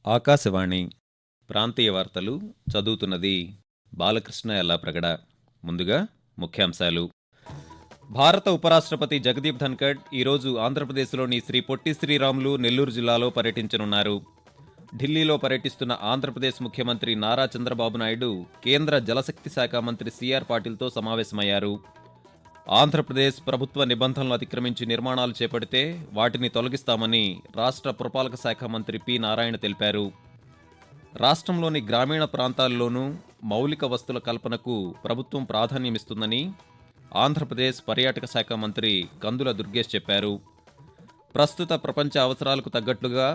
ఆకాశవాణి ప్రాంతీయ వార్తలు చదువుతున్నది బాలకృష్ణ ఎల్లాప్రగడ. ముందుగా ముఖ్యాంశాలు. భారత ఉపరాష్ట్రపతి జగదీప్ ధన్కడ్ ఈరోజు ఆంధ్రప్రదేశ్లోని శ్రీ పొట్టి శ్రీరాములు నెల్లూరు జిల్లాలో పర్యటించనున్నారు. ఢిల్లీలో పర్యటిస్తున్న ఆంధ్రప్రదేశ్ ముఖ్యమంత్రి నారా చంద్రబాబు నాయుడు కేంద్ర జలశక్తి శాఖ మంత్రి సిఆర్ పాటిల్తో సమావేశమయ్యారు. ఆంధ్రప్రదేశ్ ప్రభుత్వ నిబంధనలు అతిక్రమించి నిర్మాణాలు చేపడితే వాటిని తొలగిస్తామని రాష్ట్ర పురపాలక శాఖ మంత్రి పి నారాయణ తెలిపారు. రాష్ట్రంలోని గ్రామీణ ప్రాంతాల్లోనూ మౌలిక వస్తుల కల్పనకు ప్రభుత్వం ప్రాధాన్యమిస్తుందని ఆంధ్రప్రదేశ్ పర్యాటక శాఖ మంత్రి కందుల దుర్గేష్ చెప్పారు. ప్రస్తుత ప్రపంచ అవసరాలకు తగ్గట్లుగా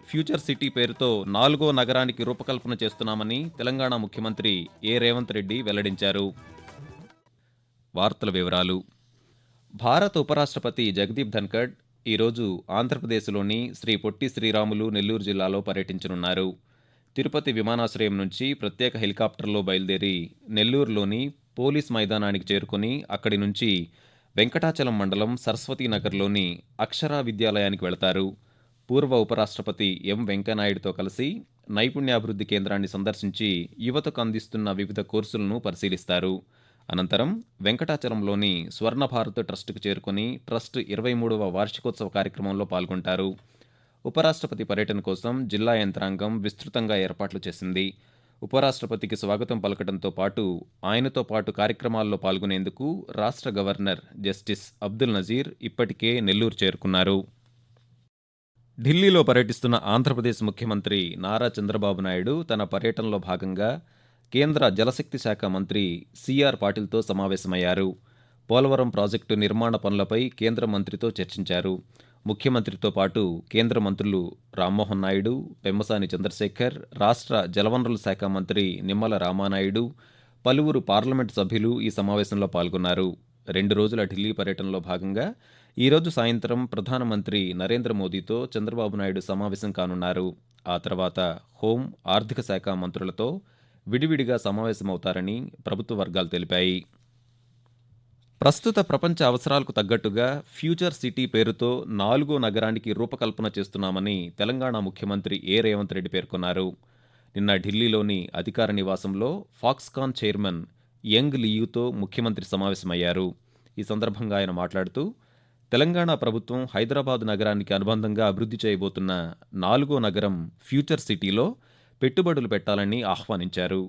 ఫ్యూచర్ సిటీ పేరుతో 4వ నగరానికి రూపకల్పన చేస్తున్నామని తెలంగాణ ముఖ్యమంత్రి ఏ రేవంత్ రెడ్డి వెల్లడించారు. వార్తల వివరాలు. భారత ఉపరాష్ట్రపతి జగదీప్ ధన్కడ్ ఈరోజు ఆంధ్రప్రదేశ్లోని శ్రీ పొట్టి శ్రీరాములు నెల్లూరు జిల్లాలో పర్యటించనున్నారు. తిరుపతి విమానాశ్రయం నుంచి ప్రత్యేక హెలికాప్టర్లో బయలుదేరి నెల్లూరులోని పోలీస్ మైదానానికి చేరుకుని అక్కడి నుంచి వెంకటాచలం మండలం సరస్వతీనగర్లోని అక్షరా విద్యాలయానికి వెళతారు. పూర్వ ఉపరాష్ట్రపతి ఎం వెంకయ్యనాయుడుతో కలిసి నైపుణ్యాభివృద్ధి కేంద్రాన్ని సందర్శించి యువతకు అందిస్తున్న వివిధ కోర్సులను పరిశీలిస్తారు. అనంతరం వెంకటాచలంలోని స్వర్ణభారత్ ట్రస్టుకు చేరుకుని ట్రస్ట్ 23వ వార్షికోత్సవ కార్యక్రమంలో పాల్గొంటారు. ఉపరాష్ట్రపతి పర్యటన కోసం జిల్లా యంత్రాంగం విస్తృతంగా ఏర్పాట్లు చేసింది. ఉపరాష్ట్రపతికి స్వాగతం పలకడంతో పాటు ఆయనతో పాటు కార్యక్రమాల్లో పాల్గొనేందుకు రాష్ట్ర గవర్నర్ జస్టిస్ అబ్దుల్ నజీర్ ఇప్పటికే నెల్లూరు చేరుకున్నారు. ఢిల్లీలో పర్యటిస్తున్న ఆంధ్రప్రదేశ్ ముఖ్యమంత్రి నారా చంద్రబాబు నాయుడు తన పర్యటనలో భాగంగా కేంద్ర జలశక్తి శాఖ మంత్రి సిఆర్ పాటిల్తో సమావేశమయ్యారు. పోలవరం ప్రాజెక్టు నిర్మాణ పనులపై కేంద్ర మంత్రితో చర్చించారు. ముఖ్యమంత్రితో పాటు కేంద్ర మంత్రులు రామ్మోహన్ నాయుడు, పెమ్మసాని చంద్రశేఖర్, రాష్ట్ర జలవనరుల శాఖ మంత్రి నిమ్మల రామానాయుడు, పలువురు పార్లమెంటు సభ్యులు ఈ సమావేశంలో పాల్గొన్నారు. 2 రోజుల ఢిల్లీ పర్యటనలో భాగంగా ఈరోజు సాయంత్రం ప్రధానమంత్రి నరేంద్ర మోదీతో చంద్రబాబు నాయుడు సమావేశం కానున్నారు. ఆ తర్వాత హోం, ఆర్థిక శాఖ మంత్రులతో విడివిడిగా సమావేశమవుతారని ప్రభుత్వ వర్గాలు తెలిపాయి. ప్రస్తుత ప్రపంచ అవసరాలకు తగ్గట్టుగా ఫ్యూచర్ సిటీ పేరుతో 4వ నగరానికి రూపకల్పన చేస్తున్నామని తెలంగాణ ముఖ్యమంత్రి ఏ రేవంత్ రెడ్డి పేర్కొన్నారు. నిన్న ఢిల్లీలోని అధికార నివాసంలో ఫాక్స్కాన్ చైర్మన్ యంగ్ లియూతో ముఖ్యమంత్రి సమావేశమయ్యారు. ఈ సందర్భంగా ఆయన మాట్లాడుతూ తెలంగాణ ప్రభుత్వం హైదరాబాద్ నగరానికి అనుబంధంగా అభివృద్ధి చేయబోతున్న 4వ నగరం ఫ్యూచర్ సిటీలో పెట్టుబడులు పెట్టాలని ఆహ్వానించారు.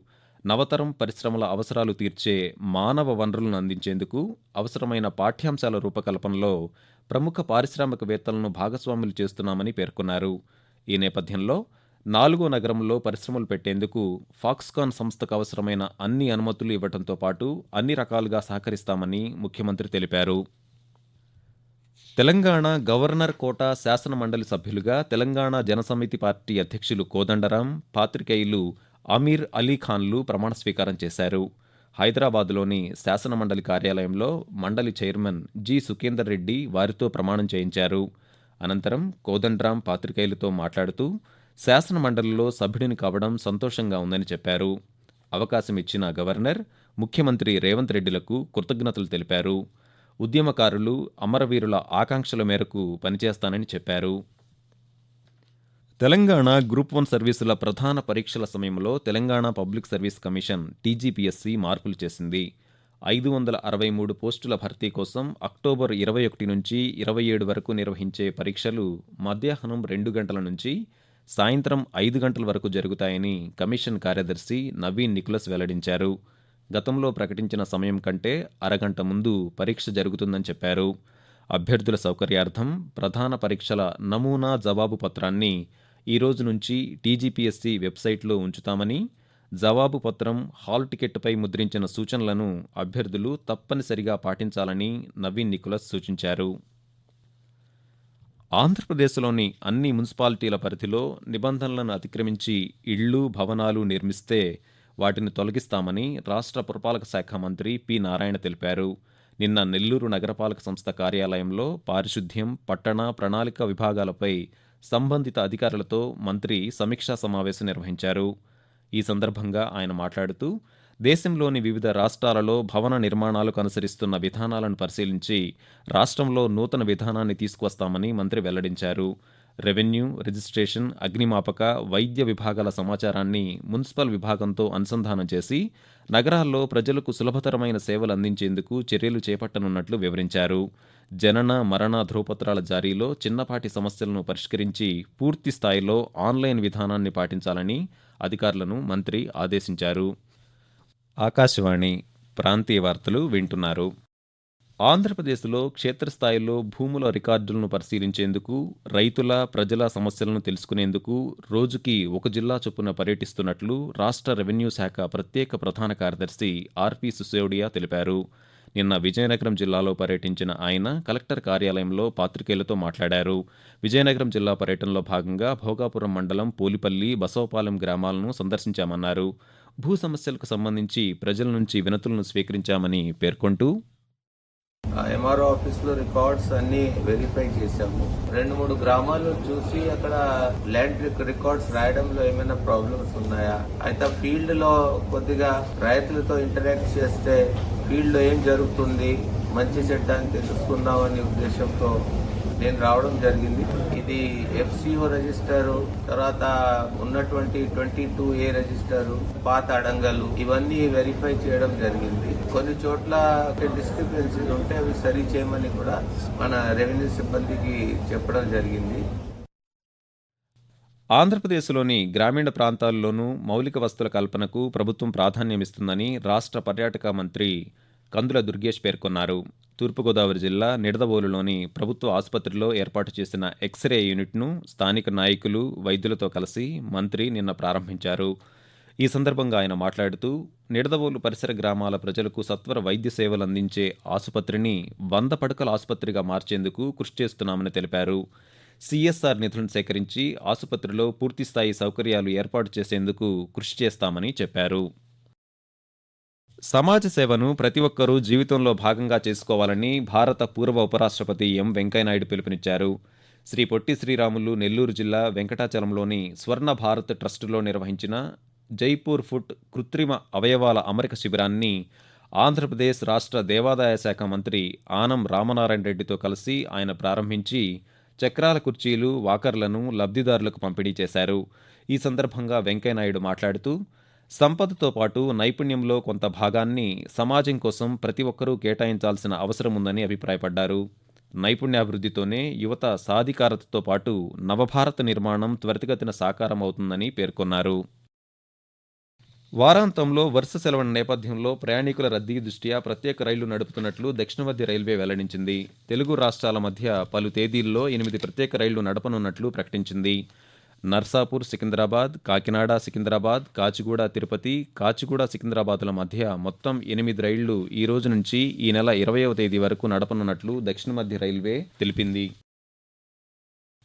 నవతరం పరిశ్రమల అవసరాలు తీర్చే మానవ వనరులను అందించేందుకు అవసరమైన పాఠ్యాంశాల రూపకల్పనలో ప్రముఖ పారిశ్రామికవేత్తలను భాగస్వాములు చేస్తున్నామని పేర్కొన్నారు. ఈ నేపథ్యంలో 4వ నగరంలో పరిశ్రమలు పెట్టేందుకు ఫాక్స్కాన్ సంస్థకు అవసరమైన అన్ని అనుమతులు ఇవ్వడంతో పాటు అన్ని రకాలుగా సహకరిస్తామని ముఖ్యమంత్రి తెలిపారు. తెలంగాణ గవర్నర్ కోటా శాసన మండలి సభ్యులుగా తెలంగాణ జనసమితి పార్టీ అధ్యక్షులు కోదండరాం, పాత్రికేయులు అమీర్ అలీ ఖాన్లు ప్రమాణ స్వీకారం చేశారు. హైదరాబాద్లోని శాసన మండలి కార్యాలయంలో మండలి చైర్మన్ జి సుఖేందర్ రెడ్డి వారితో ప్రమాణం చేయించారు. అనంతరం కోదండరాం పాత్రికేయులతో మాట్లాడుతూ శాసన మండలిలో సభ్యుడిని కావడం సంతోషంగా ఉందని చెప్పారు. అవకాశం ఇచ్చిన గవర్నర్, ముఖ్యమంత్రి రేవంత్ రెడ్డిలకు కృతజ్ఞతలు తెలిపారు. ఉద్యమకారులు, అమరవీరుల ఆకాంక్షల మేరకు పనిచేస్తానని చెప్పారు. తెలంగాణ గ్రూప్ 1 సర్వీసుల ప్రధాన పరీక్షల సమయంలో Telangana public service commission TGPSC మార్పులు చేసింది. 563 పోస్టుల భర్తీ కోసం అక్టోబర్ 21 నుంచి 27 వరకు నిర్వహించే పరీక్షలు మధ్యాహ్నం 2 గంటల నుంచి సాయంత్రం 5 గంటల వరకు జరుగుతాయని కమిషన్ కార్యదర్శి నవీన్ నికులస్ వెల్లడించారు. గతంలో ప్రకటించిన సమయం కంటే అరగంట ముందు పరీక్ష జరుగుతుందని చెప్పారు. అభ్యర్థుల సౌకర్యార్థం ప్రధాన పరీక్షల నమూనా జవాబు పత్రాన్ని ఈ రోజు నుంచి టీజీపీఎస్సీ వెబ్సైట్లో ఉంచుతామని, జవాబు పత్రం, హాల్ టికెట్పై ముద్రించిన సూచనలను అభ్యర్థులు తప్పనిసరిగా పాటించాలని నవీన్ నికులస్ సూచించారు. ఆంధ్రప్రదేశ్లోని అన్ని మున్సిపాలిటీల పరిధిలో నిబంధనలను అతిక్రమించి ఇళ్లు, భవనాలు నిర్మిస్తే వాటిని తొలగిస్తామని రాష్ట్ర పురపాలక శాఖ మంత్రి పి నారాయణ తెలిపారు. నిన్న నెల్లూరు నగరపాలక సంస్థ కార్యాలయంలో పారిశుద్ధ్యం, పట్టణ, ప్రణాళిక విభాగాలపై సంబంధిత అధికారులతో మంత్రి సమీక్షా సమావేశం నిర్వహించారు. ఈ సందర్భంగా ఆయన మాట్లాడుతూ దేశంలోని వివిధ రాష్ట్రాలలో భవన నిర్మాణాలకు అనుసరిస్తున్న విధానాలను పరిశీలించి రాష్ట్రంలో నూతన విధానాన్ని తీసుకువస్తామని మంత్రి వెల్లడించారు. రెవెన్యూ, రిజిస్ట్రేషన్, అగ్నిమాపక, వైద్య విభాగాల సమాచారాన్ని మున్సిపల్ విభాగంతో అనుసంధానం చేసి నగరాల్లో ప్రజలకు సులభతరమైన సేవలు అందించేందుకు చర్యలు చేపట్టనున్నట్లు వివరించారు. జనన, మరణ ధృవపత్రాల జారీలో చిన్నపాటి సమస్యలను పరిష్కరించి పూర్తి స్థాయిలో ఆన్లైన్ విధానాన్ని పాటించాలని అధికారులను మంత్రి ఆదేశించారు. ఆకాశవాణి ప్రాంతీయ వార్తలు వింటున్నారు. ఆంధ్రప్రదేశ్లో క్షేత్రస్థాయిలో భూముల రికార్డులను పరిశీలించేందుకు, రైతుల, ప్రజల సమస్యలను తెలుసుకునేందుకు రోజుకి ఒక జిల్లా చొప్పున పర్యటిస్తున్నట్లు రాష్ట్ర రెవెన్యూ శాఖ ప్రత్యేక ప్రధాన కార్యదర్శి ఆర్పి సిసోడియా తెలిపారు. నిన్న విజయనగరం జిల్లాలో పర్యటించిన ఆయన కలెక్టర్ కార్యాలయంలో పాత్రికేయులతో మాట్లాడారు. విజయనగరం జిల్లా పర్యటనలో భాగంగా భోగాపురం మండలం పోలిపల్లి, బసవపాలెం గ్రామాలను సందర్శించామన్నారు. భూ సమస్యలకు సంబంధించి ప్రజల నుంచి వినతులను స్వీకరించామని పేర్కొంటూ ఎంఆర్ఓ ఆఫీస్లో రికార్డ్స్ అన్ని వెరిఫై చేశాము. 2-3 గ్రామాలు చూసి అక్కడ ల్యాండ్ రికార్డ్స్ రాయడంలో ఏమైనా ప్రాబ్లమ్స్ ఉన్నాయా, అయితే ఫీల్డ్ లో కొద్దిగా రైతులతో ఇంటరాక్ట్ చేస్తే ఫీల్డ్ లో ఏం జరుగుతుంది, మంచి చెడ్డాన్ని తెలుసుకుందామనే ఉద్దేశంతో నేను రావడం జరిగింది. ఇది ఎఫ్సిఓ రిజిస్టర్, తర్వాత ఉన్నటువంటి 22A రిజిస్టర్, పాత అడంగలు ఇవన్నీ వెరిఫై చేయడం జరిగింది. కొన్ని చోట్ల డిస్క్రిపెన్సీస్ ఉంటే అవి సరి చేయమని కూడా మన రెవెన్యూ సిబ్బందికి చెప్పడం జరిగింది. ఆంధ్రప్రదేశ్లోని గ్రామీణ ప్రాంతాల్లోనూ మౌలిక వసతుల కల్పనకు ప్రభుత్వం ప్రాధాన్యమిస్తుందని రాష్ట్ర పర్యాటక మంత్రి కందుల దుర్గేష్ పేర్కొన్నారు. తూర్పుగోదావరి జిల్లా నిడదవోలులోని ప్రభుత్వ ఆసుపత్రిలో ఏర్పాటు చేసిన ఎక్స్రే యూనిట్ను స్థానిక నాయకులు, వైద్యులతో కలిసి మంత్రి నిన్న ప్రారంభించారు. ఈ సందర్భంగా ఆయన మాట్లాడుతూ నిడదవోలు పరిసర గ్రామాల ప్రజలకు సత్వర వైద్య సేవలు అందించే ఆసుపత్రిని 100 పడకల ఆసుపత్రిగా మార్చేందుకు కృషి చేస్తున్నామని తెలిపారు. సిఎస్ఆర్ నిధులను సేకరించి ఆసుపత్రిలో పూర్తిస్థాయి సౌకర్యాలు ఏర్పాటు చేసేందుకు కృషి చేస్తామని చెప్పారు. సమాజ సేవను ప్రతి ఒక్కరూ జీవితంలో భాగంగా చేసుకోవాలని భారత పూర్వ ఉపరాష్ట్రపతి ఎం వెంకయ్యనాయుడు పిలుపునిచ్చారు. శ్రీ పొట్టి శ్రీరాములు నెల్లూరు జిల్లా వెంకటాచలంలోని స్వర్ణ భారత్ ట్రస్టులో నిర్వహించిన జైపూర్ ఫుట్ కృత్రిమ అవయవాల అమరిక శిబిరాన్ని ఆంధ్రప్రదేశ్ రాష్ట్ర దేవాదాయ శాఖ మంత్రి ఆనం రామనారాయణ రెడ్డితో కలిసి ఆయన ప్రారంభించి చక్రాల కుర్చీలు, వాకర్లను లబ్ధిదారులకు పంపిణీ చేశారు. ఈ సందర్భంగా వెంకయ్యనాయుడు మాట్లాడుతూ సంపదతో పాటు నైపుణ్యంలో కొంత భాగాన్ని సమాజం కోసం ప్రతి ఒక్కరూ కేటాయించాల్సిన అవసరం ఉందని అభిప్రాయపడ్డారు. నైపుణ్యాభివృద్ధితోనే యువత సాధికారతతో పాటు నవభారత నిర్మాణం త్వరితగతిన సాకారం అవుతుందని పేర్కొన్నారు. వారాంతంలో వరుస సెలవుల నేపథ్యంలో ప్రయాణికుల రద్దీ దృష్ట్యా ప్రత్యేక రైళ్లు నడుపుతున్నట్లు దక్షిణ మధ్య రైల్వే వెల్లడించింది. తెలుగు రాష్ట్రాల మధ్య పలు తేదీల్లో 8 ప్రత్యేక రైళ్లు నడపనున్నట్లు ప్రకటించింది. నర్సాపూర్ సికింద్రాబాద్, కాకినాడ సికింద్రాబాద్, కాచిగూడ తిరుపతి, కాచిగూడ సికింద్రాబాద్ల మధ్య మొత్తం 8 రైళ్లు ఈ రోజు నుంచి ఈ నెల 20వ తేదీ వరకు నడపనున్నట్లు దక్షిణ మధ్య రైల్వే తెలిపింది.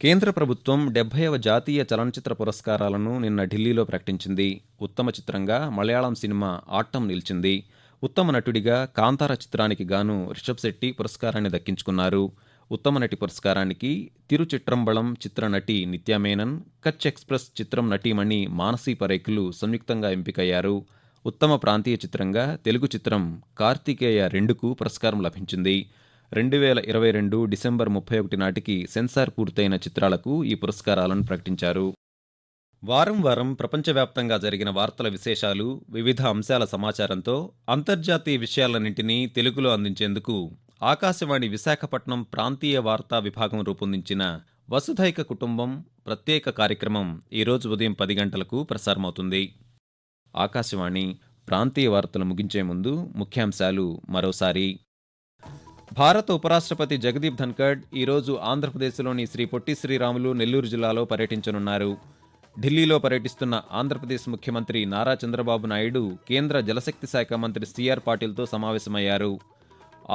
కేంద్ర ప్రభుత్వం 70వ జాతీయ చలనచిత్ర పురస్కారాలను నిన్న ఢిల్లీలో ప్రకటించింది. ఉత్తమ చిత్రంగా మలయాళం సినిమా ఆట్టం నిలిచింది. ఉత్తమ నటుడిగా కాంతార చిత్రానికి గాను రిషబ్ శెట్టి పురస్కారాన్ని దక్కించుకున్నారు. ఉత్తమ నటి పురస్కారానికి తిరుచిట్రంబళం చిత్ర నటి నిత్యా మేనన్, కచ్ ఎక్స్ప్రెస్ చిత్రం నటీమణి మానసీ పరేఖులు సంయుక్తంగా ఎంపికయ్యారు. ఉత్తమ ప్రాంతీయ చిత్రంగా తెలుగు చిత్రం కార్తికేయ 2కు పురస్కారం లభించింది. 2022 డిసెంబర్ 31 నాటికి సెన్సార్ పూర్తయిన చిత్రాలకు ఈ పురస్కారాలను ప్రకటించారు. వారం వారం ప్రపంచవ్యాప్తంగా జరిగిన వార్తల విశేషాలు, వివిధ అంశాల సమాచారంతో అంతర్జాతీయ విషయాలన్నింటినీ తెలుగులో అందించేందుకు ఆకాశవాణి విశాఖపట్నం ప్రాంతీయ వార్తా విభాగం రూపొందించిన వసుధైక కుటుంబం ప్రత్యేక కార్యక్రమం ఈరోజు ఉదయం 10 గంటలకు ప్రసారమవుతుంది. ఆకాశవాణి ప్రాంతీయ వార్తలు ముగించే ముందు ముఖ్యాంశాలు మరోసారి. భారత ఉపరాష్ట్రపతి జగదీప్ ధన్కడ్ ఈరోజు ఆంధ్రప్రదేశ్లోని శ్రీ పొట్టి శ్రీరాములు నెల్లూరు జిల్లాలో పర్యటించనున్నారు. ఢిల్లీలో పర్యటిస్తున్న ఆంధ్రప్రదేశ్ ముఖ్యమంత్రి నారా చంద్రబాబు నాయుడు కేంద్ర జలశక్తి శాఖ మంత్రి సిఆర్ పాటిల్తో సమావేశమయ్యారు.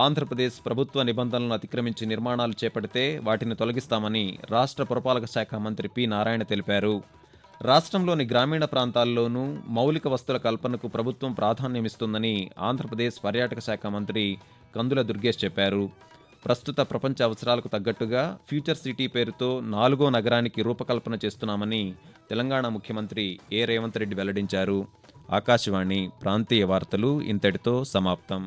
ఆంధ్రప్రదేశ్ ప్రభుత్వ నిబంధనలను అతిక్రమించి నిర్మాణాలు చేపడితే వాటిని తొలగిస్తామని రాష్ట్ర పురపాలక శాఖ మంత్రి పి నారాయణ తెలిపారు. రాష్ట్రంలోని గ్రామీణ ప్రాంతాల్లోనూ మౌలిక వసతుల కల్పనకు ప్రభుత్వం ప్రాధాన్యమిస్తుందని ఆంధ్రప్రదేశ్ పర్యాటక శాఖ మంత్రి కందుల దుర్గేష్ చెప్పారు. ప్రస్తుత ప్రపంచ అవసరాలకు తగ్గట్టుగా ఫ్యూచర్ సిటీ పేరుతో 4వ నగరానికి రూపకల్పన చేస్తున్నామని తెలంగాణ ముఖ్యమంత్రి ఏ రేవంత్ రెడ్డి వెల్లడించారు. ఆకాశవాణి ప్రాంతీయ వార్తలు ఇంతటితో సమాప్తం.